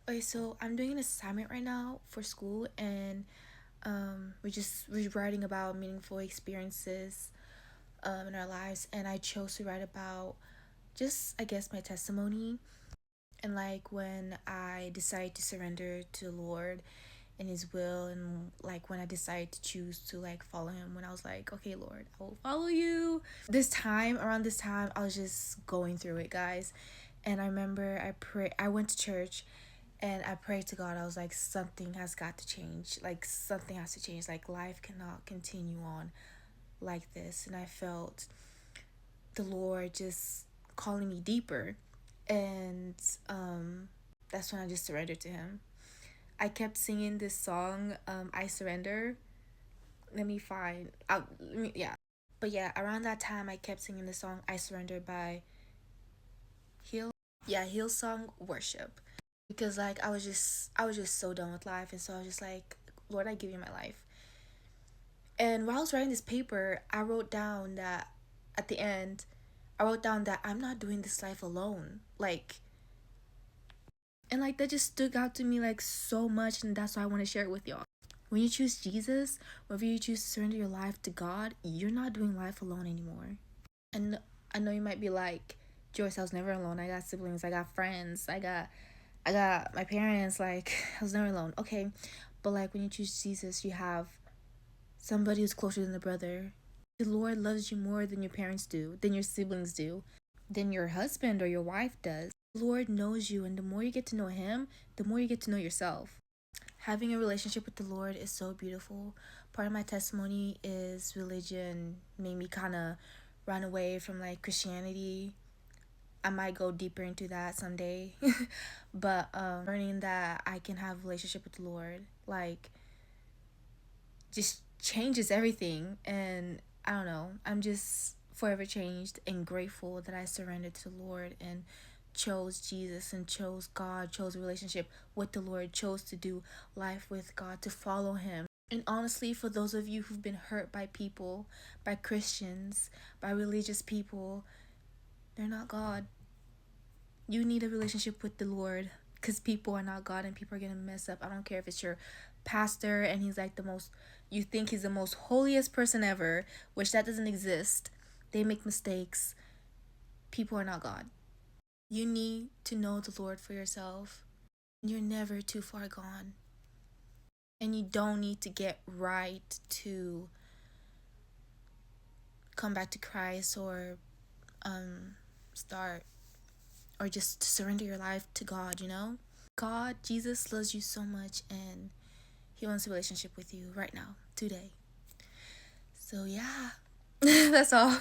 Okay, so I'm doing an assignment right now for school, and we're writing about meaningful experiences in our lives, and I chose to write about just, I guess, my testimony, and like when I decided to surrender to the Lord and His will, and like when I decided to choose to like follow Him, when I was like, okay, Lord, I will follow you. Around this time, I was just going through it, guys, and I remember I went to church and I prayed to God. I was like, something has got to change. Like, something has to change. Like, life cannot continue on like this. And I felt the Lord just calling me deeper. And that's when I just surrendered to Him. I kept singing this song, I Surrender. Let me find out. Yeah. But yeah, around that time, I kept singing the song I Surrender by Hill. Yeah, Hillsong Worship. Because like I was just so done with life, and so I was just like, Lord, I give you my life. And while I was writing this paper, I wrote down that at the end, I wrote down that I'm not doing this life alone. Like, and like that just stuck out to me like so much, and that's why I want to share it with y'all. When you choose Jesus, whenever you choose to surrender your life to God, you're not doing life alone anymore. And I know you might be like, Joyce, I was never alone. I got siblings, I got friends, I got my parents. Like, I was never alone. Okay, but like when you choose Jesus, you have somebody who's closer than a brother. The Lord loves you more than your parents do, than your siblings do, than your husband or your wife does. The Lord knows you, and the more you get to know Him, the more you get to know yourself. Having a relationship with the Lord is so beautiful. Part of my testimony is religion made me kind of run away from like Christianity. I might go deeper into that someday. But learning that I can have a relationship with the Lord, like, just changes everything. And I don't know, I'm just forever changed and grateful that I surrendered to the Lord and chose Jesus and chose God, chose a relationship with the Lord, chose to do life with God, to follow Him. And honestly, for those of you who've been hurt by people, by Christians, by religious people, they're not God. You need a relationship with the Lord, because people are not God and people are going to mess up. I don't care if it's your pastor and he's like you think he's the most holiest person ever, which that doesn't exist. They make mistakes. People are not God. You need to know the Lord for yourself. You're never too far gone. And you don't need to get right to come back to Christ, or start, or just surrender your life to God, you know? God, Jesus loves you so much, and He wants a relationship with you right now, today. So yeah, that's all.